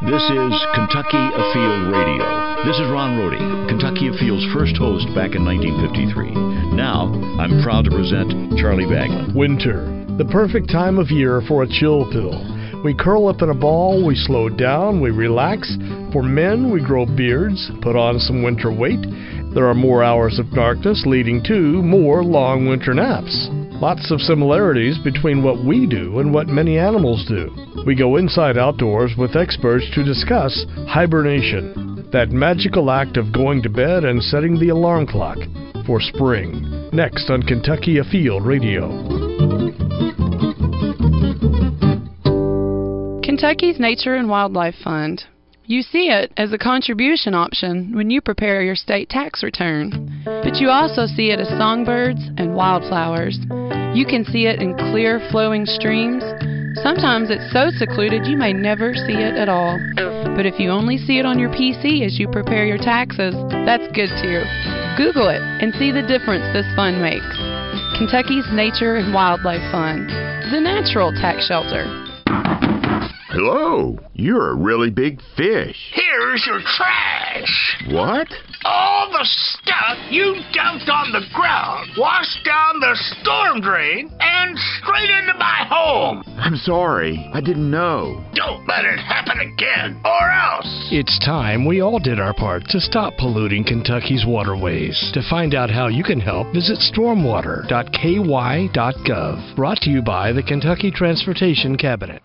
This is Kentucky Afield Radio. This is Ron Rohde, Kentucky Afield's first host back in 1953. Now, I'm proud to present Charlie Baglin. Winter, the perfect time of year for a chill pill. We curl up in a ball, we slow down, we relax. For men, we grow beards, put on some winter weight. There are more hours of darkness, leading to more long winter naps. Lots of similarities between what we do and what many animals do. We go inside outdoors with experts to discuss hibernation, that magical act of going to bed and setting the alarm clock for spring. Next on Kentucky Afield Radio. Kentucky's Nature and Wildlife Fund. You see it as a contribution option when you prepare your state tax return. But you also see it as songbirds and wildflowers. You can see it in clear, flowing streams. Sometimes it's so secluded you may never see it at all. But if you only see it on your PC as you prepare your taxes, that's good too. Google it and see the difference this fund makes. Kentucky's Nature and Wildlife Fund, the natural tax shelter. Hello, you're a really big fish. Here's your trash. What? All the stuff you dumped on the ground washed down the storm drain and straight into my home. I'm sorry, I didn't know. Don't let it happen again, or else. It's time we all did our part to stop polluting Kentucky's waterways. To find out how you can help, visit stormwater.ky.gov. Brought to you by the Kentucky Transportation Cabinet.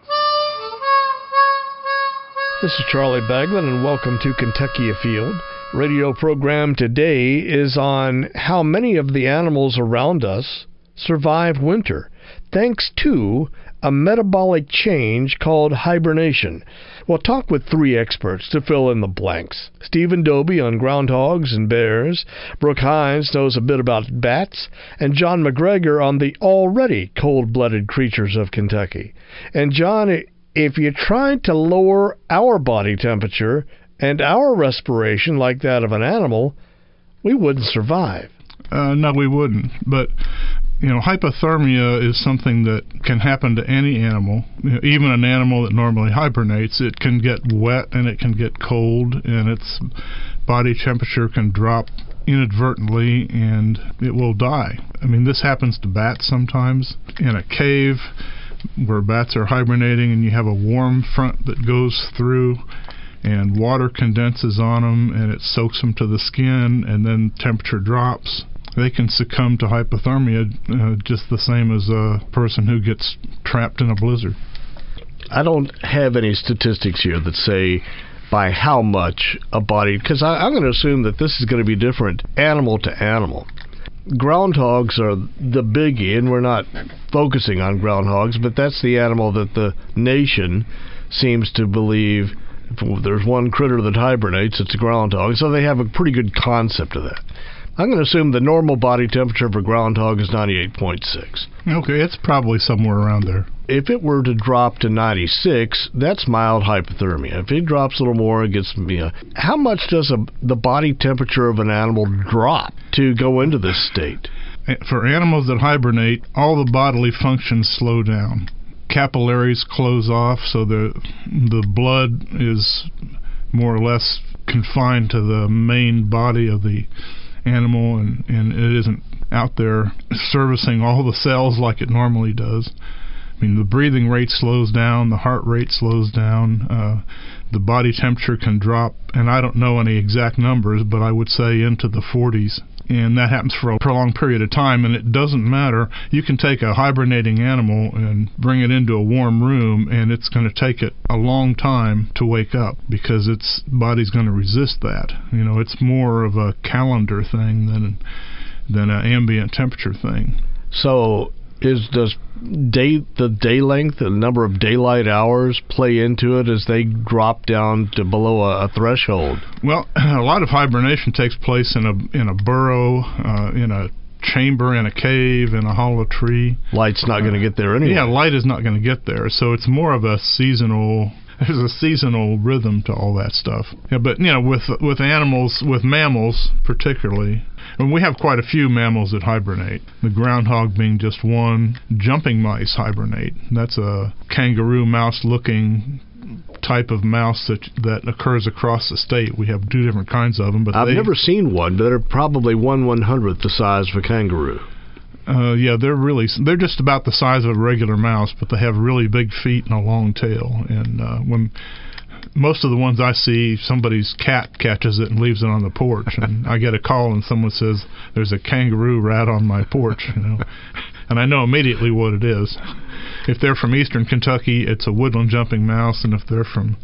This is Charlie Baglin, and welcome to Kentucky Afield. Radio program today is on how many of the animals around us survive winter, thanks to a metabolic change called hibernation. We'll talk with three experts to fill in the blanks. Stephen Dobie on groundhogs and bears, Brooke Hines knows a bit about bats, and John McGregor on the already cold-blooded creatures of Kentucky. And John, if you tried to lower our body temperature and our respiration like that of an animal, we wouldn't survive. No, we wouldn't. But, hypothermia is something that can happen to any animal. Even an animal that normally hibernates, it can get wet and it can get cold, and its body temperature can drop inadvertently and it will die. I mean, this happens to bats sometimes. In a cave where bats are hibernating and you have a warm front that goes through and water condenses on them and it soaks them to the skin and then temperature drops, they can succumb to hypothermia just the same as a person who gets trapped in a blizzard. I don't have any statistics here that say by how much a body, because I'm going to assume that this is going to be different animal to animal. Groundhogs are the biggie, and we're not focusing on groundhogs, but that's the animal that the nation seems to believe if there's one critter that hibernates, it's a groundhog. So they have a pretty good concept of that. I'm going to assume the normal body temperature for groundhog is 98.6. Okay, it's probably somewhere around there. If it were to drop to 96, that's mild hypothermia. If it drops a little more, it gets... How much does the body temperature of an animal drop to go into this state? For animals that hibernate, all the bodily functions slow down. Capillaries close off, so the blood is more or less confined to the main body of the animal, and it isn't out there servicing all the cells like it normally does. I mean, the breathing rate slows down, the heart rate slows down, the body temperature can drop, and I don't know any exact numbers, but I would say into the 40s. And that happens for a prolonged period of time, and it doesn't matter. You can take a hibernating animal and bring it into a warm room, and it's going to take it a long time to wake up because its body's going to resist that. It's more of a calendar thing than an ambient temperature thing. So does the day length, the number of daylight hours, play into it as they drop down to below a threshold? Well, a lot of hibernation takes place in a burrow, in a chamber, in a cave, in a hollow tree. Light's not going to get there anyway. Yeah, light is not going to get there, so it's more of a seasonal... There's a seasonal rhythm to all that stuff. Yeah, but with animals, with mammals particularly, and we have quite a few mammals that hibernate. The groundhog being just one. Jumping mice hibernate. That's a kangaroo mouse looking type of mouse that occurs across the state. We have 2 different kinds of them. But I've never seen one, but they're probably 1/100th the size of a kangaroo. Yeah, they're just about the size of a regular mouse, but they have really big feet and a long tail. And when most of the ones I see, somebody's cat catches it and leaves it on the porch, and I get a call and someone says, "There's a kangaroo rat on my porch," and I know immediately what it is. If they're from eastern Kentucky, it's a woodland jumping mouse, and if they're from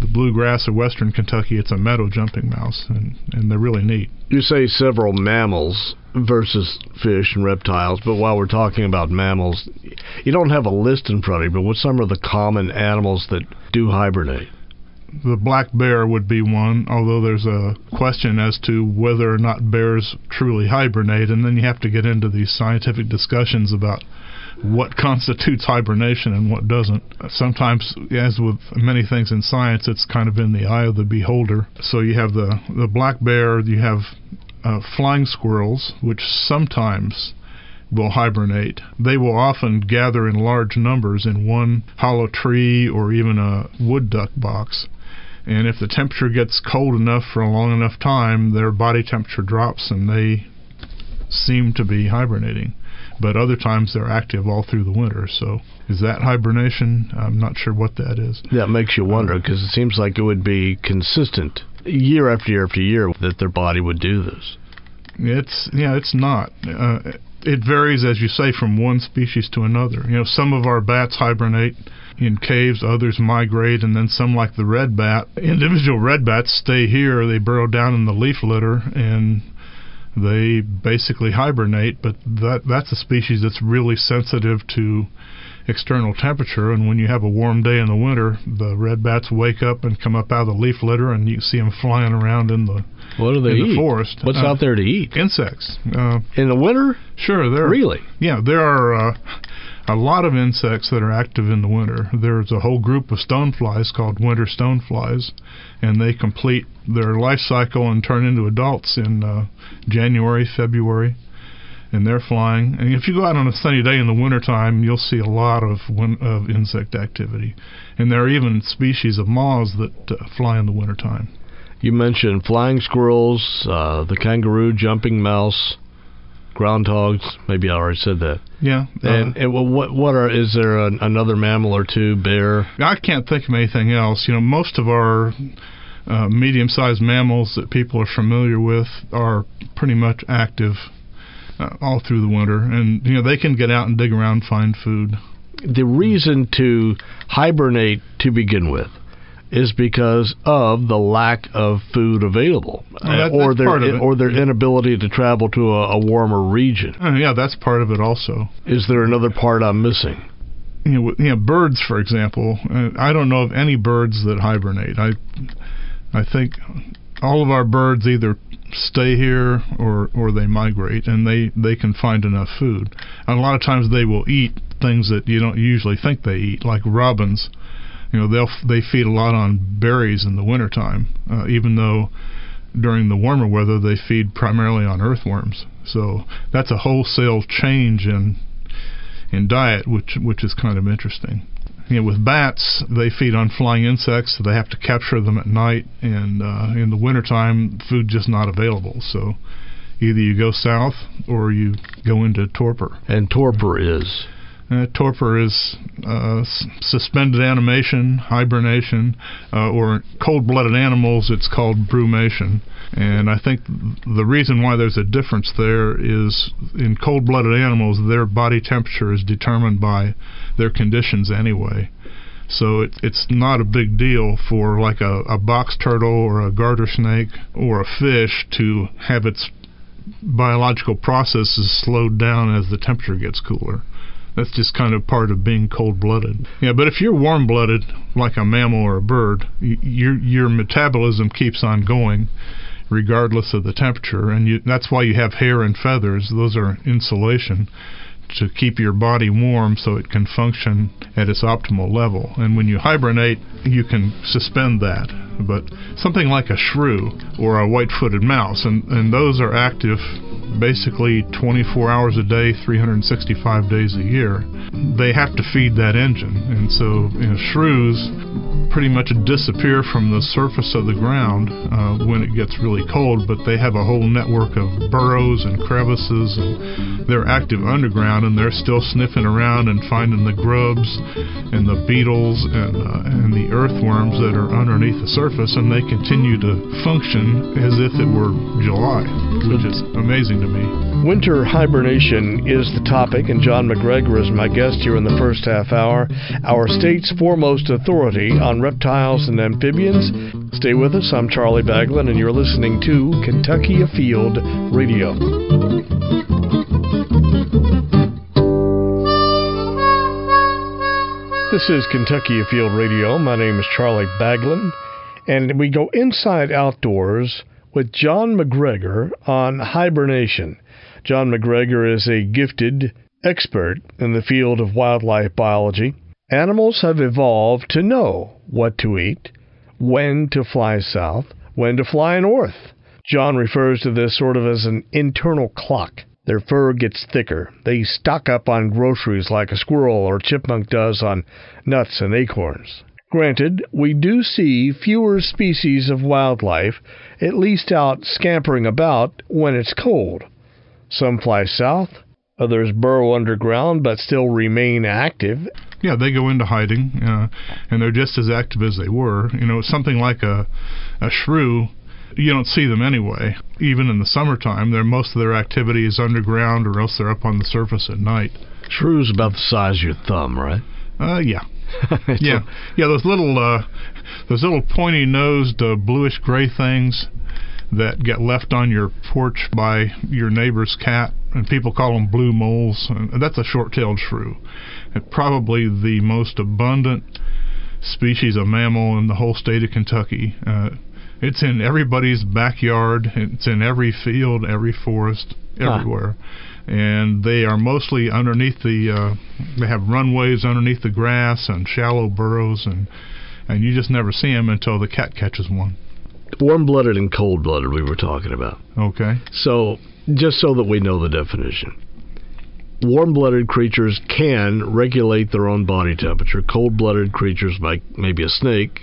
the bluegrass of western Kentucky, it's a meadow jumping mouse, and they're really neat. You say several mammals versus fish and reptiles, but while we're talking about mammals, you don't have a list in front of you, but what's some of the common animals that do hibernate? The black bear would be one, although there's a question as to whether or not bears truly hibernate, and then you have to get into these scientific discussions about what constitutes hibernation and what doesn't. Sometimes, as with many things in science, it's kind of in the eye of the beholder. So you have the black bear, you have flying squirrels, which sometimes will hibernate. They will often gather in large numbers in one hollow tree or even a wood duck box. And if the temperature gets cold enough for a long enough time, their body temperature drops and they seem to be hibernating. But other times they're active all through the winter. So is that hibernation? I'm not sure what that is. That makes you wonder, because it seems like it would be consistent year after year after year that their body would do this. It's not. It varies, as you say, from one species to another. Some of our bats hibernate in caves, others migrate, and then some, like the red bat, individual red bats stay here. They burrow down in the leaf litter, and they basically hibernate, but that's a species that's really sensitive to external temperature, and when you have a warm day in the winter, the red bats wake up and come up out of the leaf litter, and you see them flying around in the the forest. What's out there to eat? Insects. In the winter? Sure. Really? Yeah, there are a lot of insects that are active in the winter. There's a whole group of stoneflies called winter stoneflies, and they complete their life cycle and turn into adults in January, February. And they're flying. And if you go out on a sunny day in the wintertime, you'll see a lot of insect activity. And there are even species of moths that fly in the wintertime. You mentioned flying squirrels, the kangaroo, jumping mouse, groundhogs. Maybe I already said that. Yeah. And is there another mammal or two, bear? I can't think of anything else. Most of our medium-sized mammals that people are familiar with are pretty much active all through the winter, and they can get out and dig around and find food. The reason to hibernate to begin with is because of the lack of food available, or their inability to travel to a warmer region. Yeah, that's part of it also. Is there another part I'm missing? Birds, for example. I don't know of any birds that hibernate. I think all of our birds either stay here or they migrate, and they can find enough food. And a lot of times they will eat things that you don't usually think they eat, like robins. They feed a lot on berries in the wintertime, even though during the warmer weather they feed primarily on earthworms. So that's a wholesale change in diet, which is kind of interesting. With bats, they feed on flying insects, so they have to capture them at night, and in the wintertime, food just not available. So either you go south or you go into torpor. And torpor is? Torpor is suspended animation, hibernation, or cold-blooded animals, it's called brumation. And I think the reason why there's a difference there is in cold-blooded animals, their body temperature is determined by their conditions anyway. So it's not a big deal for like a box turtle or a garter snake or a fish to have its biological processes slowed down as the temperature gets cooler. That's just kind of part of being cold-blooded. Yeah, but if you're warm-blooded, like a mammal or a bird, your metabolism keeps on going regardless of the temperature, and that's why you have hair and feathers. Those are insulation to keep your body warm so it can function at its optimal level. And when you hibernate, you can suspend that. But something like a shrew or a white-footed mouse, and those are active basically 24 hours a day, 365 days a year. They have to feed that engine. And so shrews pretty much disappear from the surface of the ground when it gets really cold, but they have a whole network of burrows and crevices, and they're active underground, and they're still sniffing around and finding the grubs and the beetles and the earthworms that are underneath the surface, and they continue to function as if it were July, which is amazing to me. Winter hibernation is the topic, and John McGregor is my guest here in the first half hour, our state's foremost authority on reptiles and amphibians. Stay with us. I'm Charlie Baglin, and you're listening to Kentucky Afield Radio. This is Kentucky Afield Radio. My name is Charlie Baglin, and we go inside outdoors with John McGregor on hibernation. John McGregor is a gifted expert in the field of wildlife biology. Animals have evolved to know what to eat, when to fly south, when to fly north. John refers to this sort of as an internal clock. Their fur gets thicker. They stock up on groceries like a squirrel or chipmunk does on nuts and acorns. Granted, we do see fewer species of wildlife, at least out scampering about when it's cold. Some fly south, others burrow underground but still remain active. Yeah, they go into hiding, and they're just as active as they were. Something like a shrew, you don't see them anyway. Even in the summertime, most of their activity is underground, or else they're up on the surface at night. Shrew's about the size of your thumb, right? Yeah. Yeah. Those little pointy-nosed, bluish-gray things that get left on your porch by your neighbor's cat, and people call them blue moles. That's a short-tailed shrew. It's probably the most abundant species of mammal in the whole state of Kentucky. It's in everybody's backyard. It's in every field, every forest, everywhere. And they are mostly underneath they have runways underneath the grass and shallow burrows, and you just never see them until the cat catches one. Warm-blooded and cold-blooded we were talking about. Okay. So, just so that we know the definition. Warm-blooded creatures can regulate their own body temperature. Cold-blooded creatures, like maybe a snake,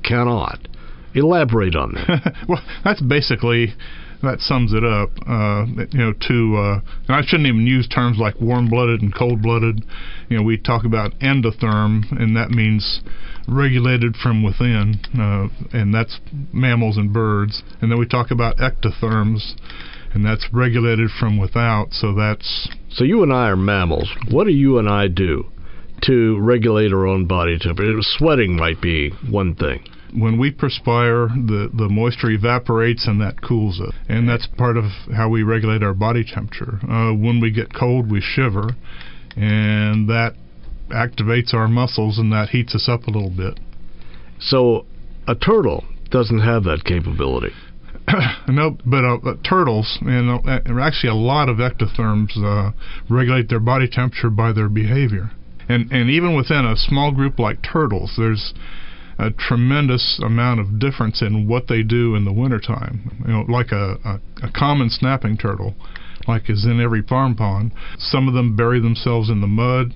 cannot. Elaborate on that. Well, that sums it up. I shouldn't even use terms like warm-blooded and cold-blooded. We talk about endotherm, and that means regulated from within, and that's mammals and birds. And then we talk about ectotherms, and that's regulated from without. So you and I are mammals. What do you and I do to regulate our own body temperature? Sweating might be one thing. When we perspire, the moisture evaporates, and that cools it. And that's part of how we regulate our body temperature. When we get cold, we shiver, and that activates our muscles, and that heats us up a little bit. So a turtle doesn't have that capability. No, but turtles, and actually a lot of ectotherms regulate their body temperature by their behavior. And even within a small group like turtles, there's a tremendous amount of difference in what they do in the wintertime. Like a common snapping turtle, like is in every farm pond. Some of them bury themselves in the mud,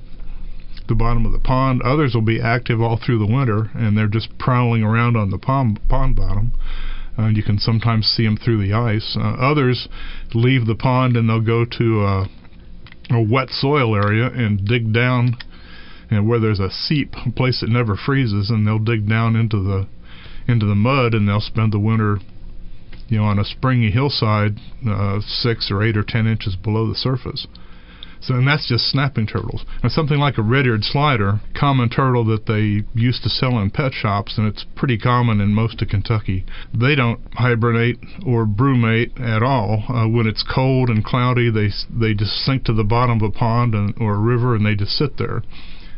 the bottom of the pond. Others will be active all through the winter, and they're just prowling around on the pond bottom. You can sometimes see them through the ice. Others leave the pond, and they'll go to a wet soil area and dig down, where there's a seep, a place that never freezes, and they'll dig down into the mud, and they'll spend the winter, on a springy hillside, 6 or 8 or 10 inches below the surface. So, and that's just snapping turtles. And something like a red-eared slider, common turtle that they used to sell in pet shops, and it's pretty common in most of Kentucky. They don't hibernate or brumate at all. When it's cold and cloudy, they just sink to the bottom of a pond or a river, and they just sit there.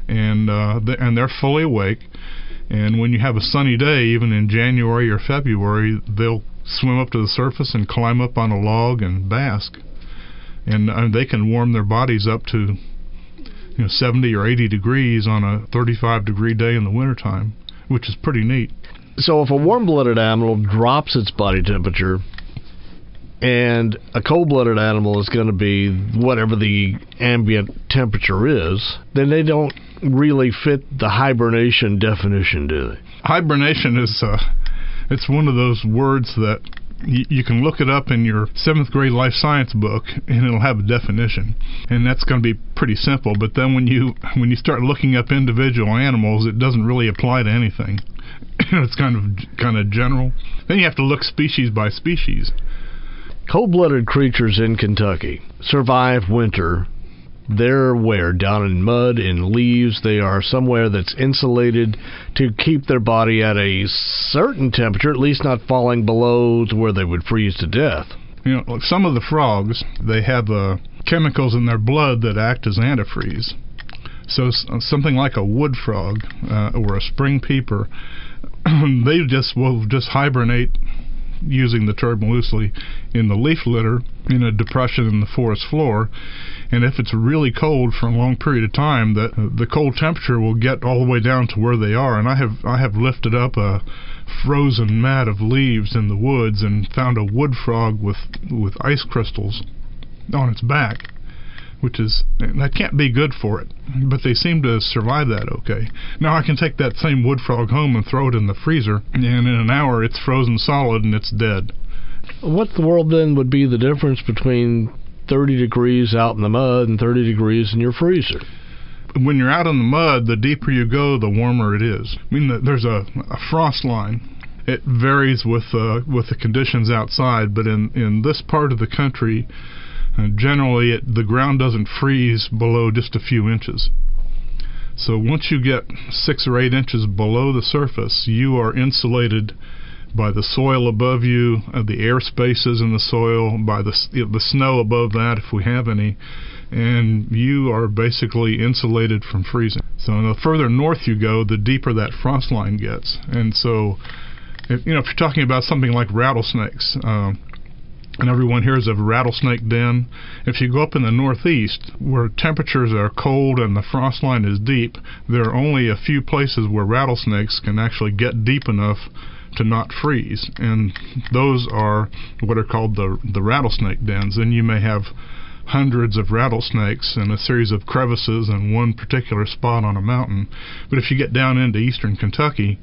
And they're fully awake. And when you have a sunny day, even in January or February, they'll swim up to the surface and climb up on a log and bask. And they can warm their bodies up to 70 or 80 degrees on a 35-degree day in the wintertime, which is pretty neat. So if a warm-blooded animal drops its body temperature And a cold-blooded animal is going to be whatever the ambient temperature is. Then they don't really fit the hibernation definition, do they? Hibernation is it's one of those words that you can look it up in your 7th grade life science book, and it'll have a definition, and that's going to be pretty simple. But then when you start looking up individual animals, it doesn't really apply to anything. It's kind of general. Then you have to look species by species. Cold-blooded creatures in Kentucky survive winter. They're where? Down in mud, in leaves. They are somewhere that's insulated to keep their body at a certain temperature, at least not falling below to where they would freeze to death. You know, like some of the frogs, they have chemicals in their blood that act as antifreeze. So something like a wood frog or a spring peeper, they will just hibernate, using the term loosely, in the leaf litter in a depression in the forest floor. And if it's really cold for a long period of time, the cold temperature will get all the way down to where they are. And I have lifted up a frozen mat of leaves in the woods and found a wood frog with ice crystals on its back, that can't be good for it, but they seem to survive that okay. Now I can take that same wood frog home and throw it in the freezer, and in an hour it's frozen solid and it's dead. What in the world then would be the difference between 30 degrees out in the mud and 30 degrees in your freezer? When you're out in the mud, the deeper you go, the warmer it is. I mean, there's a frost line. It varies with the conditions outside, but in this part of the country, generally, the ground doesn't freeze below just a few inches. So once you get 6 or 8 inches below the surface, you are insulated by the soil above you, the air spaces in the soil, by the snow above that, if we have any, and you are basically insulated from freezing. So the further north you go, the deeper that frost line gets. And so, if you're talking about something like rattlesnakes, and everyone hears of rattlesnake den. If you go up in the northeast, where temperatures are cold and the frost line is deep, there are only a few places where rattlesnakes can actually get deep enough to not freeze, and those are what are called the rattlesnake dens. And you may have hundreds of rattlesnakes in a series of crevices in one particular spot on a mountain. But if you get down into eastern Kentucky,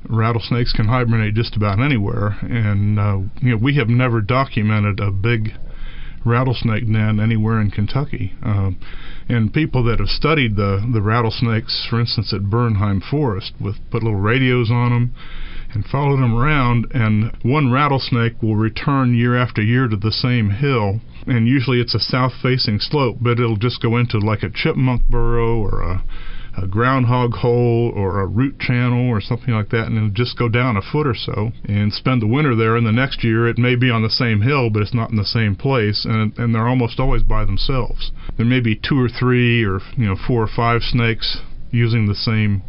rattlesnakes can hibernate just about anywhere, and we have never documented a big rattlesnake den anywhere in Kentucky. And people that have studied the rattlesnakes, for instance at Bernheim Forest, put little radios on them and followed them around, and one rattlesnake will return year after year to the same hill, and usually it's a south-facing slope, but it'll just go into like a chipmunk burrow or a groundhog hole or a root channel or something like that, and it'll just go down a foot or so and spend the winter there. And the next year it may be on the same hill, but it's not in the same place, and they're almost always by themselves. There may be 2 or 3 or 4 or 5 snakes using the same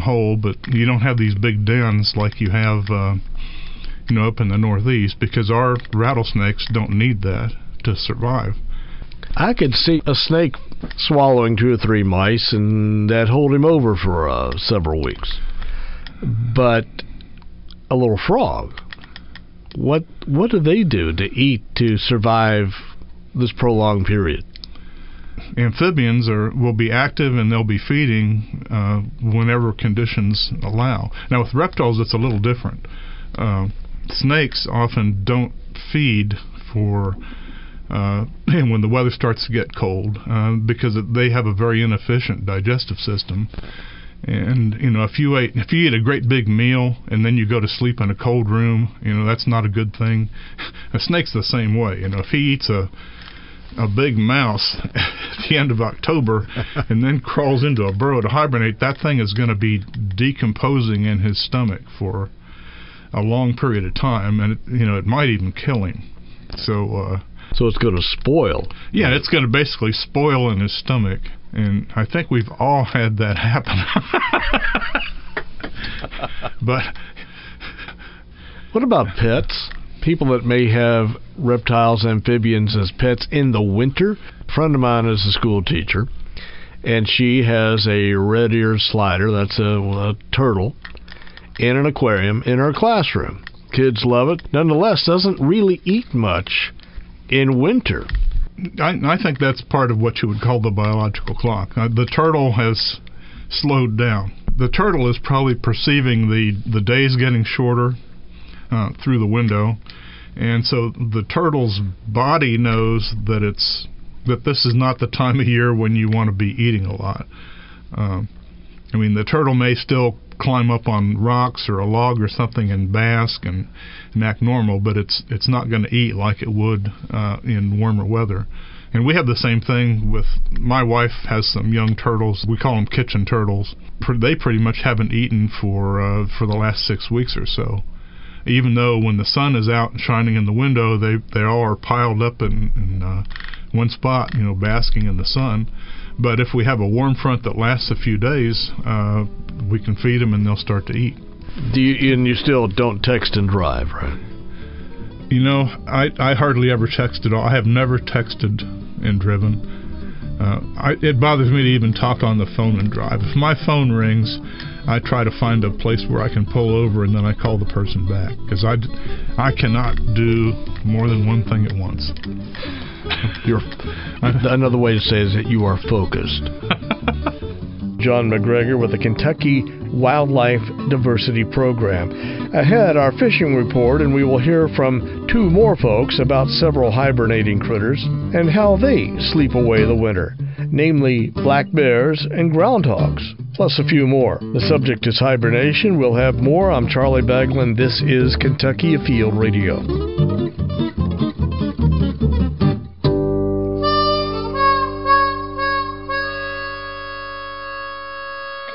hole, but you don't have these big dens like you have up in the northeast, because our rattlesnakes don't need that to survive. I could see a snake swallowing 2 or 3 mice, and that hold him over for several weeks. But a little frog, what do they do to eat to survive this prolonged period? Amphibians will be active, and they'll be feeding whenever conditions allow. Now with reptiles it's a little different. Snakes often don't feed for when the weather starts to get cold, because they have a very inefficient digestive system. And if you eat a great big meal and then you go to sleep in a cold room, that's not a good thing. A snake's the same way. If he eats a big mouse at the end of October and then crawls into a burrow to hibernate, that thing is going to be decomposing in his stomach for a long period of time, and it might even kill him. So it's going to spoil. Yeah, it's going to basically spoil in his stomach, and I think we've all had that happen. But what about pets? People that may have reptiles, amphibians as pets in the winter. A friend of mine is a school teacher, and she has a red-eared slider, that's a turtle, in an aquarium in her classroom. Kids love it. Nonetheless, doesn't really eat much in winter. I think that's part of what you would call the biological clock. The turtle has slowed down. The turtle is probably perceiving the days getting shorter through the window, and so the turtle's body knows that this is not the time of year when you want to be eating a lot. The turtle may still climb up on rocks or a log or something and bask and act normal, but it's not going to eat like it would in warmer weather. And we have the same thing with, my wife has some young turtles. We call them kitchen turtles. They pretty much haven't eaten for the last 6 weeks or so. Even though when the sun is out and shining in the window, they all are piled up in one spot, basking in the sun. But if we have a warm front that lasts a few days, we can feed them and they'll start to eat. And you still don't text and drive, right? I hardly ever text at all. I have never texted and driven. It bothers me to even talk on the phone and drive. If my phone rings, I try to find a place where I can pull over and then I call the person back, because I cannot do more than one thing at once. Another way to say it is that you are focused. John McGregor with the Kentucky Wildlife Diversity Program. Ahead, our fishing report, and we will hear from 2 more folks about several hibernating critters and how they sleep away the winter, namely black bears and groundhogs, plus a few more. The subject is hibernation. We'll have more. I'm Charlie Baglin. This is Kentucky Afield Radio.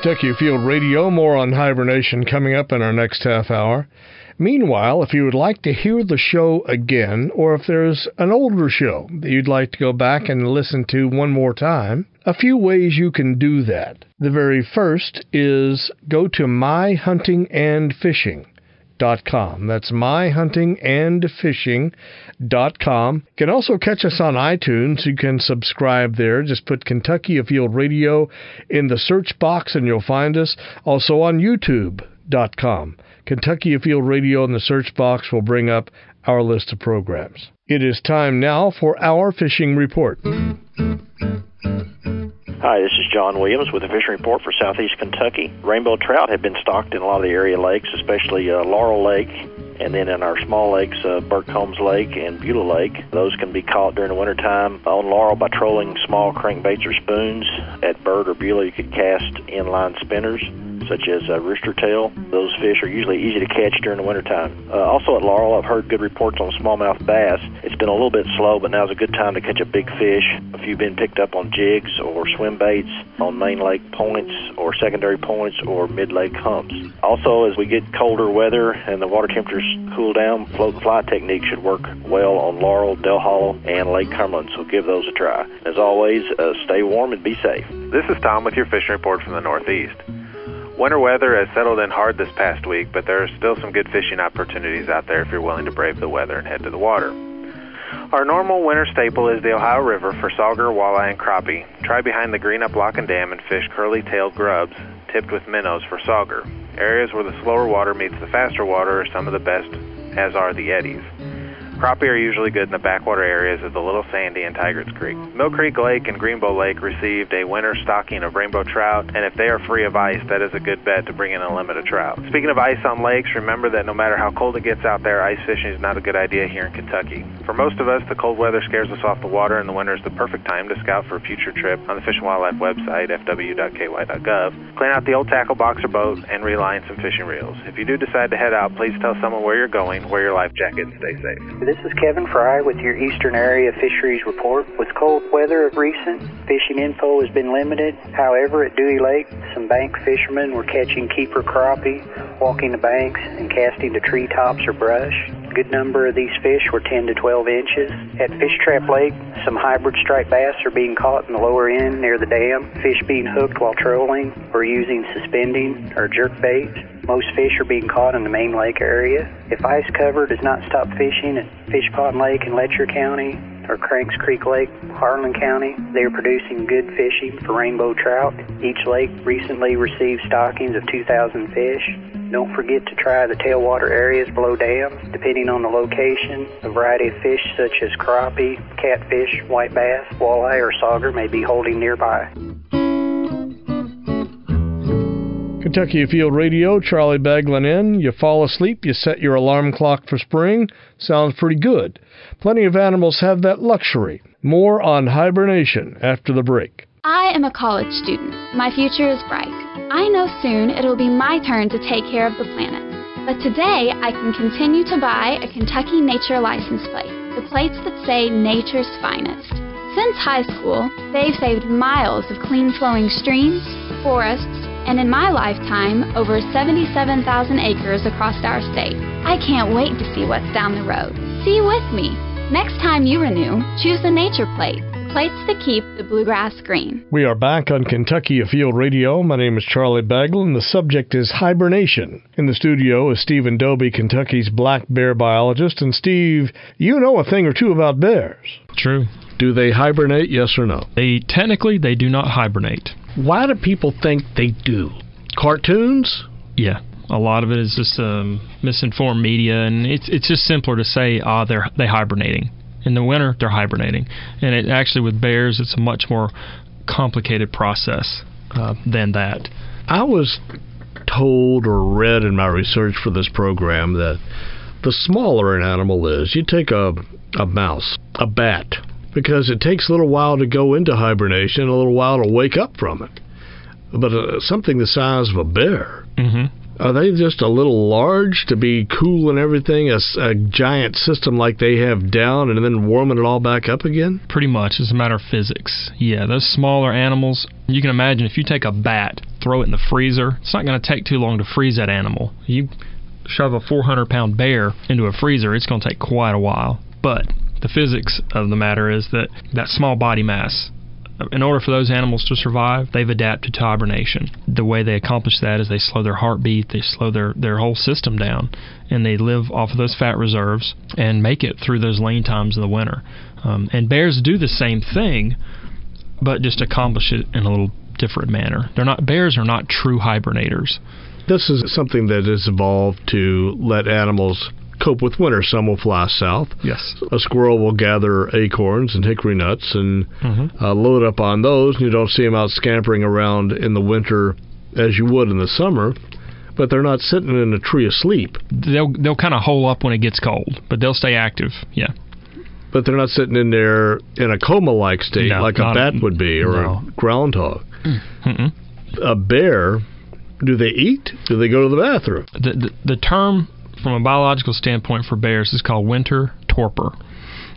Kentucky Afield Radio, more on hibernation coming up in our next half hour. Meanwhile, if you would like to hear the show again, or if there's an older show that you'd like to go back and listen to one more time, a few ways you can do that. The very first is go to myhuntingandfishing.com. That's myhuntingandfishing.com. You can also catch us on iTunes. You can subscribe there. Just put Kentucky Afield Radio in the search box and you'll find us. Also on YouTube.com. Kentucky Afield Radio in the search box will bring up our list of programs. It is time now for our fishing report. Hi, this is John Williams with a fishing report for southeast Kentucky. Rainbow trout have been stocked in a lot of the area lakes, especially Laurel Lake, and then in our small lakes, Burke Combs Lake and Beulah Lake. Those can be caught during the wintertime on Laurel by trolling small crankbaits or spoons. At Bird or Beulah, you could cast inline spinners, such as rooster tail. Those fish are usually easy to catch during the wintertime. Also at Laurel, I've heard good reports on smallmouth bass. It's been a little bit slow, but now's a good time to catch a big fish. A few been picked up on jigs or swim baits on main lake points or secondary points or mid-lake humps. Also, as we get colder weather and the water temperatures cool down, float and fly technique should work well on Laurel, Del Hollow, and Lake Cumberland, so give those a try. As always, stay warm and be safe. This is Tom with your fishing report from the Northeast. Winter weather has settled in hard this past week, but there are still some good fishing opportunities out there if you're willing to brave the weather and head to the water. Our normal winter staple is the Ohio River for sauger, walleye, and crappie. Try behind the Greenup Lock and Dam and fish curly-tailed grubs tipped with minnows for sauger. Areas where the slower water meets the faster water are some of the best, as are the eddies. Crappie are usually good in the backwater areas of the Little Sandy and Tigers Creek. Mill Creek Lake and Greenbow Lake received a winter stocking of rainbow trout, and if they are free of ice, that is a good bet to bring in a limit of trout. Speaking of ice on lakes, remember that no matter how cold it gets out there, ice fishing is not a good idea here in Kentucky. For most of us, the cold weather scares us off the water, and the winter is the perfect time to scout for a future trip on the Fish and Wildlife website, fw.ky.gov. Clean out the old tackle box or boat and reline some fishing reels. If you do decide to head out, please tell someone where you're going, wear your life jacket, and stay safe. This is Kevin Fry with your Eastern Area Fisheries Report. With cold weather of recent, fishing info has been limited. However, at Dewey Lake, some bank fishermen were catching keeper crappie, walking the banks, and casting to treetops or brush. A good number of these fish were 10 to 12 inches. At Fish Trap Lake, some hybrid striped bass are being caught in the lower end near the dam, fish being hooked while trolling or using suspending or jerk bait. Most fish are being caught in the main lake area. If ice cover does not stop fishing at Fish Pond Lake in Letcher County or Cranks Creek Lake, Harlan County, they are producing good fishing for rainbow trout. Each lake recently received stockings of 2,000 fish. Don't forget to try the tailwater areas below dams. Depending on the location, a variety of fish such as crappie, catfish, white bass, walleye, or sauger may be holding nearby. Kentucky Afield Radio, Charlie Baglin in. You fall asleep, you set your alarm clock for spring. Sounds pretty good. Plenty of animals have that luxury. More on hibernation after the break. I am a college student. My future is bright. I know soon it'll be my turn to take care of the planet. But today, I can continue to buy a Kentucky Nature license plate, the plates that say nature's finest. Since high school, they've saved miles of clean-flowing streams, forests, and in my lifetime, over 77,000 acres across our state. I can't wait to see what's down the road. See you with me. Next time you renew, choose the Nature Plate. Plates that keep the bluegrass green. We are back on Kentucky Afield Radio. My name is Charlie Baglin. The subject is hibernation. In the studio is Stephen Dobie, Kentucky's black bear biologist. And Steve, you know a thing or two about bears. True. Do they hibernate, yes or no? Technically, they do not hibernate. Why do people think they do? Cartoons? Yeah. A lot of it is just misinformed media, and it's just simpler to say, they're hibernating. In the winter, they're hibernating. And it actually, with bears, it's a much more complicated process than that. I was told or read in my research for this program that the smaller an animal is, you take a mouse, a bat, because it takes a little while to go into hibernation, a little while to wake up from it. But something the size of a bear, are they just a little large to be cool and everything, a giant system like they have down and then warming it all back up again? Pretty much. It's a matter of physics. Yeah, those smaller animals, you can imagine if you take a bat, throw it in the freezer, it's not going to take too long to freeze that animal. You shove a 400-pound bear into a freezer, it's going to take quite a while. But the physics of the matter is that small body mass, in order for those animals to survive, they've adapted to hibernation. The way they accomplish that is they slow their heartbeat, they slow their whole system down, and they live off of those fat reserves and make it through those lean times of the winter. And bears do the same thing, but just accomplish it in a little different manner. Bears are not true hibernators. This is something that has evolved to let animals cope with winter. Some will fly south. Yes. A squirrel will gather acorns and hickory nuts and load up on those, and you don't see them out scampering around in the winter as you would in the summer, but they're not sitting in a tree asleep. They'll kind of hole up when it gets cold, but they'll stay active, yeah. But they're not sitting in there in a coma-like state like a bat would be, or a groundhog. A bear, do they eat? Do they go to the bathroom? The term from a biological standpoint for bears is called winter torpor.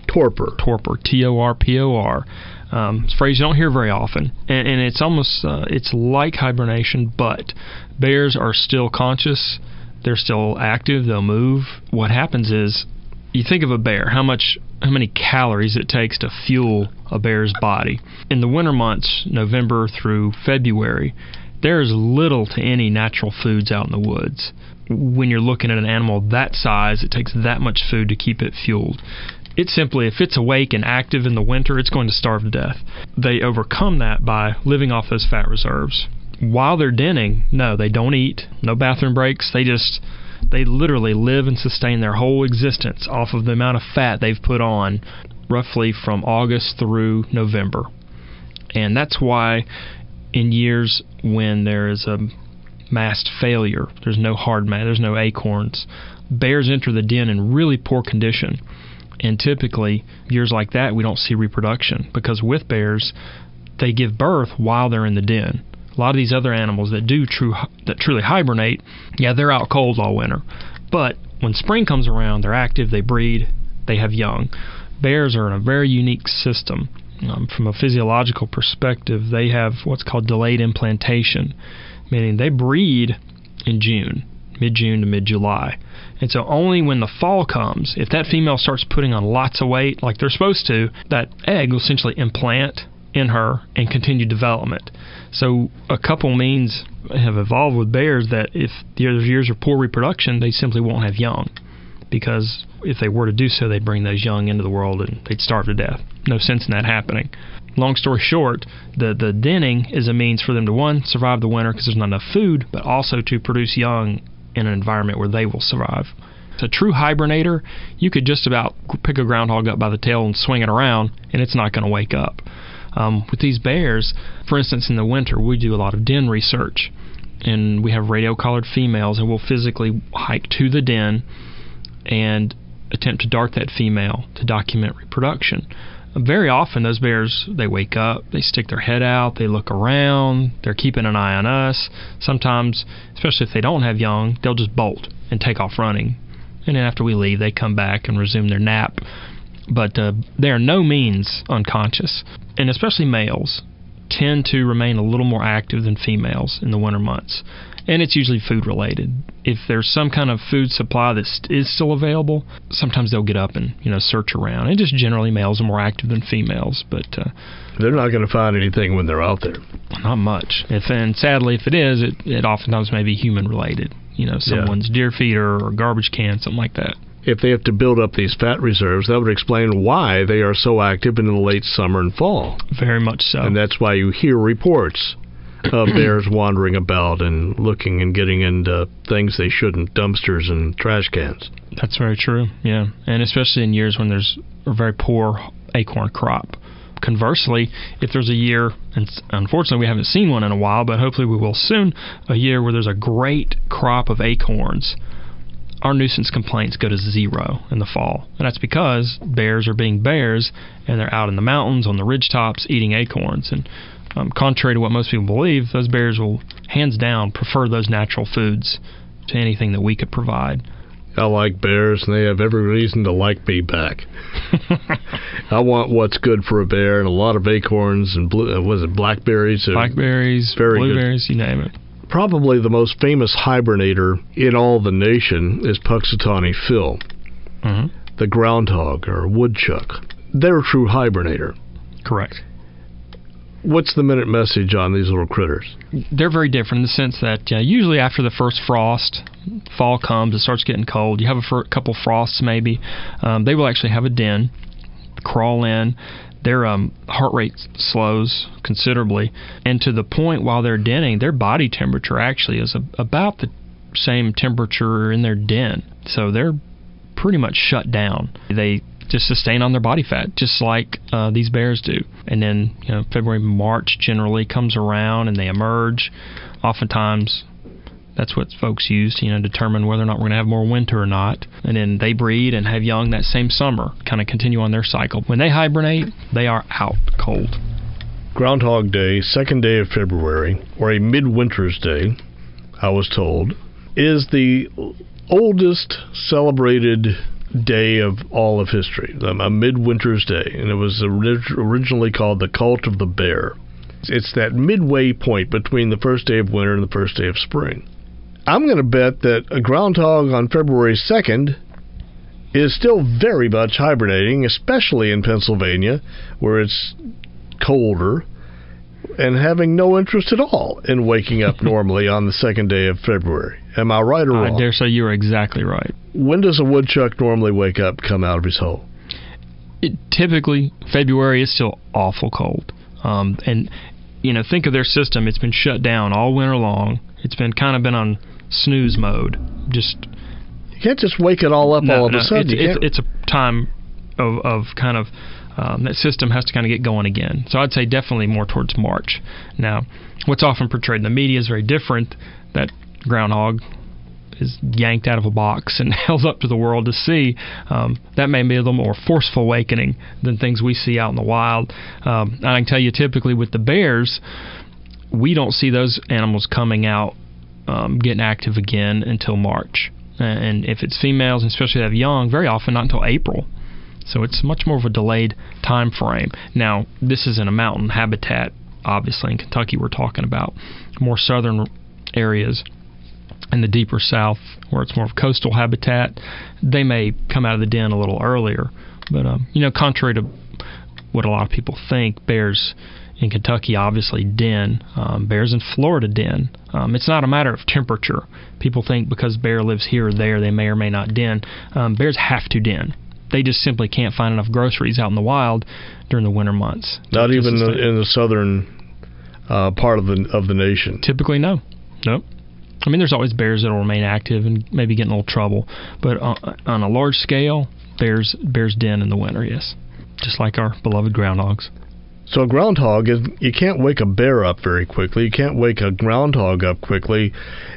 Torpor. T-O-R-P-O-R. It's a phrase you don't hear very often. And it's almost, it's like hibernation, but bears are still conscious. They're still active. They'll move. What happens is, you think of a bear, how many calories it takes to fuel a bear's body. In the winter months, November through February, there's little to any natural foods out in the woods. When you're looking at an animal that size, it takes that much food to keep it fueled. It's simply, if it's awake and active in the winter, it's going to starve to death. They overcome that by living off those fat reserves. While they're denning, no, they don't eat, no bathroom breaks. They literally live and sustain their whole existence off of the amount of fat they've put on, roughly from August through November. And that's why in years when there is a mast failure, there's no hard mast, there's no acorns, bears enter the den in really poor condition. And typically, years like that, we don't see reproduction, because with bears, they give birth while they're in the den. A lot of these other animals that truly hibernate, yeah, they're out cold all winter. But when spring comes around, they're active, they breed, they have young. Bears are in a very unique system. From a physiological perspective, they have what's called delayed implantation, meaning they breed in June, mid-June to mid-July. And so only when the fall comes, if that female starts putting on lots of weight like they're supposed to, that egg will essentially implant in her and continue development. So a couple means have evolved with bears that if there's years of poor reproduction, they simply won't have young. Because if they were to do so, they'd bring those young into the world and they'd starve to death. No sense in that happening. Long story short, the denning is a means for them to, one, survive the winter because there's not enough food, but also to produce young in an environment where they will survive. A true hibernator, you could just about pick a groundhog up by the tail and swing it around, and it's not going to wake up. With these bears, for instance, in the winter, we do a lot of den research, and we have radio-collared females, and we'll physically hike to the den and attempt to dart that female to document reproduction. Very often, those bears, they wake up, they stick their head out, they look around, they're keeping an eye on us. Sometimes, especially if they don't have young, they'll just bolt and take off running. And then after we leave, they come back and resume their nap. But they are no means unconscious. And especially males tend to remain a little more active than females in the winter months. And it's usually food related. If there's some kind of food supply that is still available, sometimes they'll get up and search around. And just generally, males are more active than females. But they're not going to find anything when they're out there. Not much. And sadly, if it is, it oftentimes may be human related. Someone's deer feeder or garbage can, something like that. If they have to build up these fat reserves, that would explain why they are so active in the late summer and fall. Very much so. And that's why you hear reports of bears wandering about and looking and getting into things they shouldn't, dumpsters and trash cans. That's very true, yeah. And especially in years when there's a very poor acorn crop. Conversely, if there's a year, and unfortunately we haven't seen one in a while, but hopefully we will soon, a year where there's a great crop of acorns, our nuisance complaints go to zero in the fall. And that's because bears are being bears, and they're out in the mountains, on the ridge tops, eating acorns. And contrary to what most people believe, those bears will, hands down, prefer those natural foods to anything that we could provide. I like bears, and they have every reason to like me back. I want what's good for a bear, and a lot of acorns and blackberries? Blackberries, blueberries, you name it. Probably the most famous hibernator in all the nation is Puxatawny Phil, the groundhog or woodchuck. They're a true hibernator. Correct. What's the minute message on these little critters? They're very different in the sense that usually after the first frost, fall comes, it starts getting cold, you have a couple frosts maybe, they will actually have a den, crawl in. Their heart rate slows considerably, and to the point while they're denning, their body temperature actually is about the same temperature in their den. So they're pretty much shut down. They just sustain on their body fat, just like these bears do. And then February, March generally comes around and they emerge. Oftentimes, that's what folks use to determine whether or not we're going to have more winter or not. And then they breed and have young that same summer, kind of continue on their cycle. When they hibernate, they are out cold. Groundhog Day, 2nd day of February, or a midwinter's day, I was told, is the oldest celebrated day of all of history, a midwinter's day. And it was originally called the Cult of the Bear. It's that midway point between the first day of winter and the first day of spring. I'm going to bet that a groundhog on February 2nd is still very much hibernating, especially in Pennsylvania, where it's colder, and having no interest at all in waking up normally on the 2nd day of February. Am I right or wrong? I dare say you're exactly right. When does a woodchuck normally wake up, come out of his hole? Typically, February is still awful cold. And think of their system. It's been shut down all winter long. It's been on snooze mode. You can't just wake it all up all of a sudden. It's a time of that system has to kind of get going again. So I'd say definitely more towards March. Now, what's often portrayed in the media is very different. That groundhog is yanked out of a box and held up to the world to see. That may be a little more forceful awakening than things we see out in the wild. I can tell you, typically with the bears, we don't see those animals coming out, getting active again until March. And if it's females, and especially have young, very often not until April. So it's much more of a delayed time frame. Now, this is in a mountain habitat, obviously. In Kentucky, we're talking about more southern areas. In the deeper south, where it's more of coastal habitat, they may come out of the den a little earlier. But, contrary to what a lot of people think, bears in Kentucky obviously den. Bears in Florida den. It's not a matter of temperature. People think because bear lives here or there, they may or may not den. Bears have to den. They just simply can't find enough groceries out in the wild during the winter months. Not even in the southern part of the nation? Typically, no. Nope. I mean, there's always bears that will remain active and maybe get in a little trouble. But on a large scale, bears den in the winter, yes. Just like our beloved groundhogs. So a groundhog, you can't wake a bear up very quickly. You can't wake a groundhog up quickly.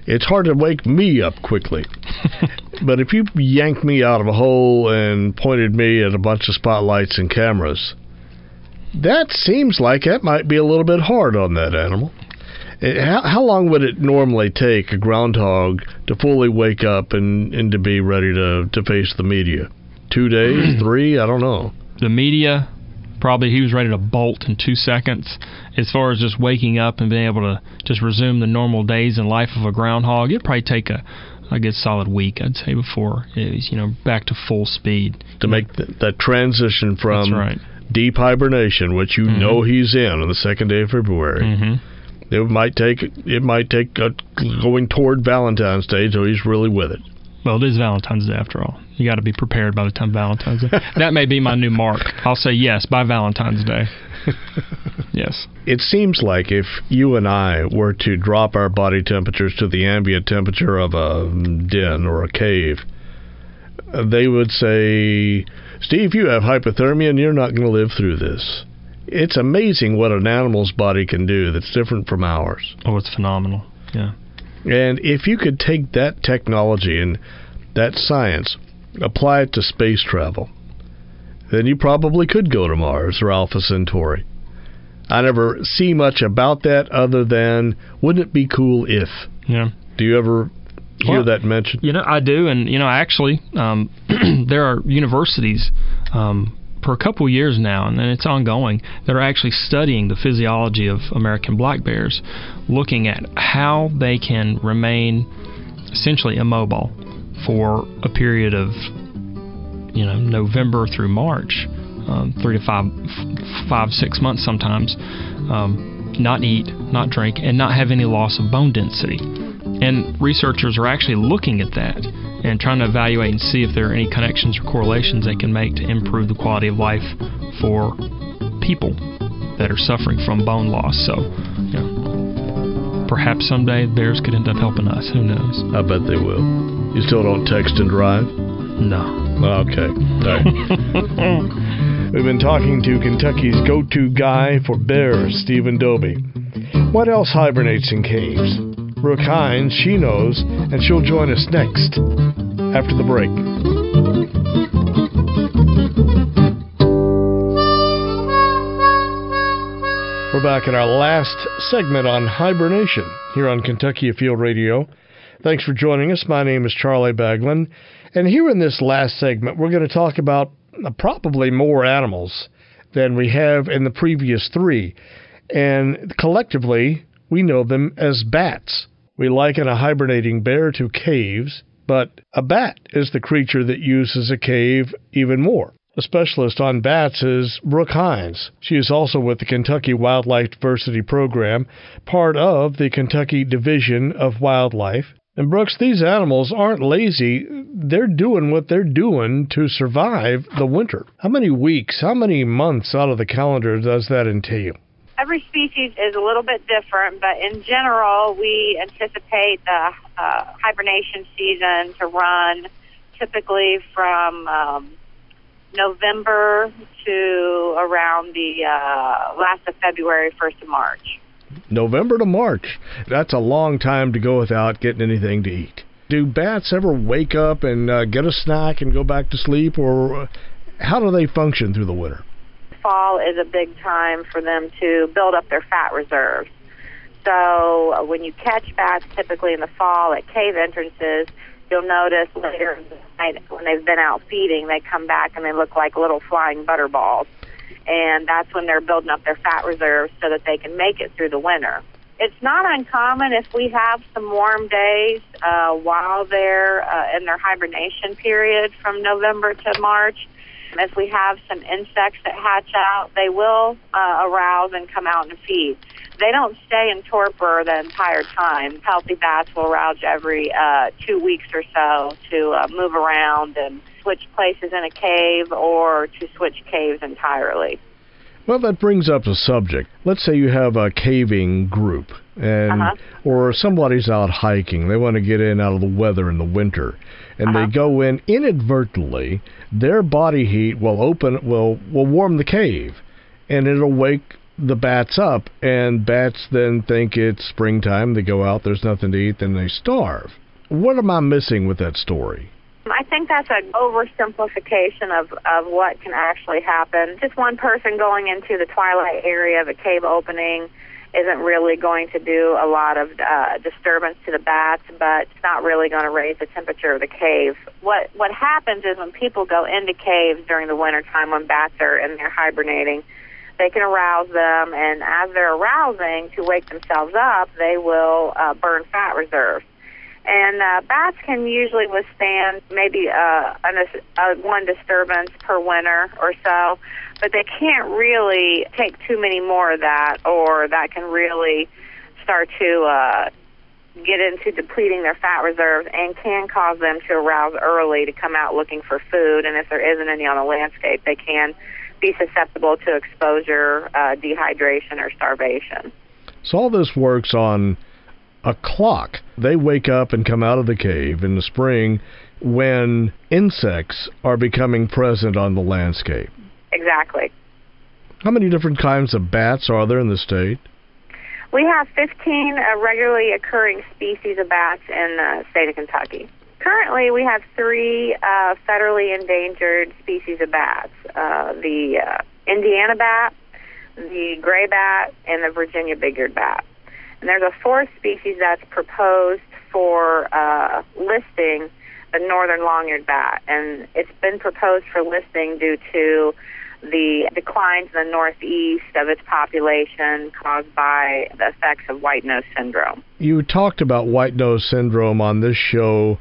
It's hard to wake me up quickly. But if you yanked me out of a hole and pointed me at a bunch of spotlights and cameras, that seems like it might be a little bit hard on that animal. How long would it normally take a groundhog to fully wake up and to be ready to face the media? 2 days? 3? I don't know. The media, probably he was ready to bolt in 2 seconds. As far as just waking up and being able to just resume the normal days and life of a groundhog, it'd probably take a good solid week, I'd say, before it was, back to full speed. To make that transition from That's right. deep hibernation, which know he's in on the second day of February. Mm-hmm. It might take going toward Valentine's Day until he's really with it. Well, it is Valentine's Day after all. You got to be prepared by the time Valentine's Day. That may be my new mark. I'll say yes by Valentine's Day. Yes. It seems like if you and I were to drop our body temperatures to the ambient temperature of a den or a cave, they would say, Steve, you have hypothermia and you're not going to live through this. It's amazing what an animal's body can do that's different from ours. Oh, it's phenomenal. Yeah. And if you could take that technology and that science, apply it to space travel, then you probably could go to Mars or Alpha Centauri. I never see much about that other than, wouldn't it be cool if? Yeah. Do you ever hear that mentioned? I do, and actually, there are universities for a couple years now, and it's ongoing, that are actually studying the physiology of American black bears, looking at how they can remain essentially immobile for a period of November through March, 3 to 5, 6 months sometimes, not eat, not drink, and not have any loss of bone density. And researchers are actually looking at that and trying to evaluate and see if there are any connections or correlations they can make to improve the quality of life for people that are suffering from bone loss. So, perhaps someday bears could end up helping us. Who knows? I bet they will. You still don't text and drive? No. Okay. All right. We've been talking to Kentucky's go-to guy for bears, Stephen Dobie. What else hibernates in caves? Brooke Hines, she knows, and she'll join us next, after the break. We're back in our last segment on hibernation here on Kentucky Afield Radio. Thanks for joining us. My name is Charlie Baglin, and here in this last segment, we're going to talk about probably more animals than we have in the previous 3, and collectively, we know them as bats. We liken a hibernating bear to caves, but a bat is the creature that uses a cave even more. A specialist on bats is Brooke Hines. She is also with the Kentucky Wildlife Diversity Program, part of the Kentucky Division of Wildlife. And Brooks, these animals aren't lazy. They're doing what they're doing to survive the winter. How many weeks, how many months out of the calendar does that entail? Every species is a little bit different, but in general, we anticipate the hibernation season to run typically from November to around the last of February, 1st of March. November to March. That's a long time to go without getting anything to eat. Do bats ever wake up and get a snack and go back to sleep, or how do they function through the winter? Fall is a big time for them to build up their fat reserves. So when you catch bats, typically in the fall at cave entrances, you'll notice later in the night when they've been out feeding, they come back and they look like little flying butterballs. And that's when they're building up their fat reserves so that they can make it through the winter. It's not uncommon if we have some warm days while they're in their hibernation period from November to March. If we have some insects that hatch out, they will arouse and come out and feed. They don't stay in torpor the entire time. Healthy bats will arouse every 2 weeks or so to move around and switch places in a cave or to switch caves entirely. Well, that brings up a subject. Let's say you have a caving group, and or somebody's out hiking. They want to get in out of the weather in the winter, and they go in inadvertently. Their body heat will warm the cave, and it'll wake the bats up, and bats then think it's springtime. They go out, there's nothing to eat, then they starve. What am I missing with that story? I think that's an oversimplification of what can actually happen. Just one person going into the twilight area of a cave opening isn't really going to do a lot of disturbance to the bats, but it's not really going to raise the temperature of the cave. What happens is when people go into caves during the wintertime when bats are in there hibernating, they can arouse them, and as they're arousing to wake themselves up, they will burn fat reserves. And bats can usually withstand maybe one disturbance per winter or so, but they can't really take too many more of that, or that can really start to get into depleting their fat reserves and can cause them to arouse early to come out looking for food. And if there isn't any on the landscape, they can be susceptible to exposure, dehydration, or starvation. So all this works on a clock. They wake up and come out of the cave in the spring when insects are becoming present on the landscape. Exactly. How many different kinds of bats are there in the state? We have 15 regularly occurring species of bats in the state of Kentucky. Currently, we have 3 federally endangered species of bats, the Indiana bat, the gray bat, and the Virginia big-eared bat. And there's a 4th species that's proposed for listing, the northern long-eared bat. And it's been proposed for listing due to the declines in the northeast of its population caused by the effects of white nose syndrome. You talked about white nose syndrome on this show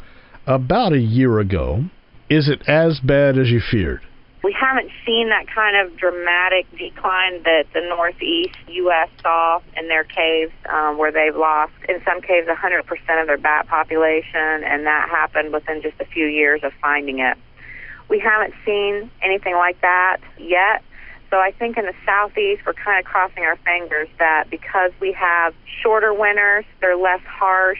about a year ago. Is it as bad as you feared? We haven't seen that kind of dramatic decline that the northeast U.S. saw in their caves, where they've lost, in some caves, 100% of their bat population, and that happened within just a few years of finding it. We haven't seen anything like that yet, so I think in the southeast we're kind of crossing our fingers that because we have shorter winters, they're less harsh,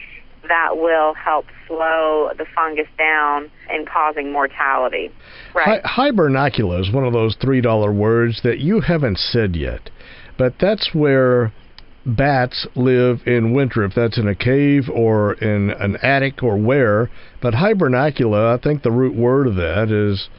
that will help slow the fungus down and causing mortality. Right. Hibernacula is one of those $3 words that you haven't said yet, but that's where bats live in winter, if that's in a cave or in an attic or where. But hibernacula, I think the root word of that is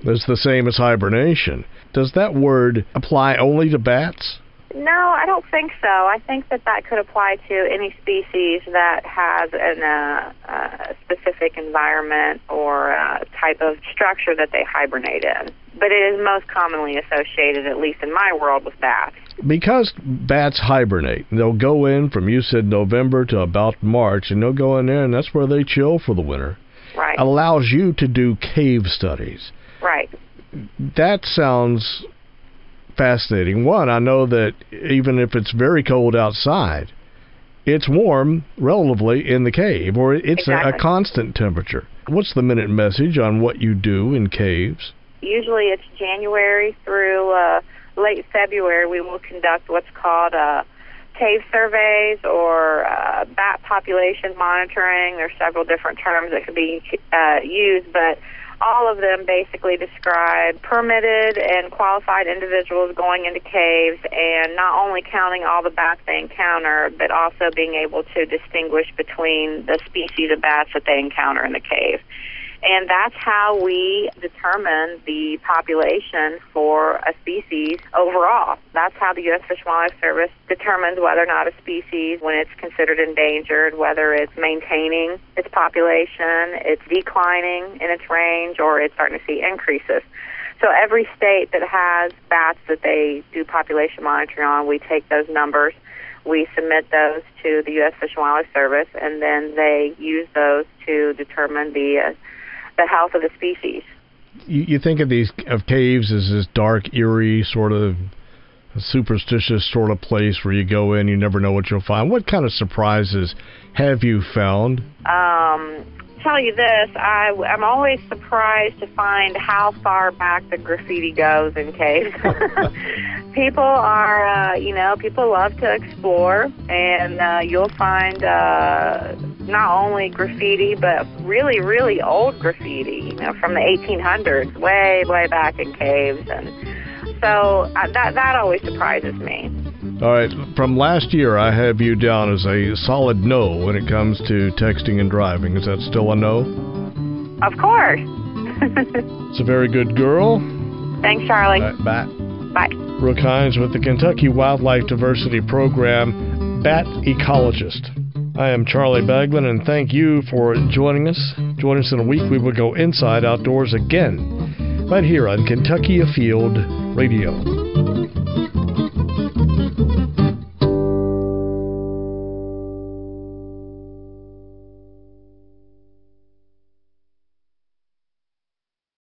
the same as hibernation. Does that word apply only to bats? No, I don't think so. I think that could apply to any species that has a specific environment or type of structure that they hibernate in. But it is most commonly associated, at least in my world, with bats. Because bats hibernate, they'll go in from, you said, November to about March, and they'll go in there, and that's where they chill for the winter. Right. Allows you to do cave studies. Right. That sounds fascinating. One, I know that even if it's very cold outside, it's warm relatively in the cave, or it's a constant temperature. What's the minute message on what you do in caves? Usually it's January through late February. We will conduct what's called cave surveys or bat population monitoring. There's several different terms that could be used, but all of them basically describe permitted and qualified individuals going into caves and not only counting all the bats they encounter, but also being able to distinguish between the species of bats that they encounter in the cave. And that's how we determine the population for a species overall. That's how the U.S. Fish and Wildlife Service determines whether or not a species, when it's considered endangered, whether it's maintaining its population, it's declining in its range, or it's starting to see increases. So every state that has bats that they do population monitoring on, we take those numbers, we submit those to the U.S. Fish and Wildlife Service, and then they use those to determine the health of the species. You think of caves as this dark, eerie, sort of superstitious sort of place where you go in, you never know what you'll find. What kind of surprises have you found? Tell you this, I'm always surprised to find how far back the graffiti goes in caves. People are, people love to explore, and you'll find not only graffiti, but really, really old graffiti, from the 1800s, way, way back in caves. And so that always surprises me. All right, from last year, I have you down as a solid no when it comes to texting and driving. Is that still a no? Of course. It's a very good girl. Thanks, Charlie. All right, bye. Bye. Brooke Hines with the Kentucky Wildlife Diversity Program, bat ecologist. I am Charlie Baglin, and thank you for joining us. Join us in a week. We will go inside outdoors again, right here on Kentucky Afield Radio.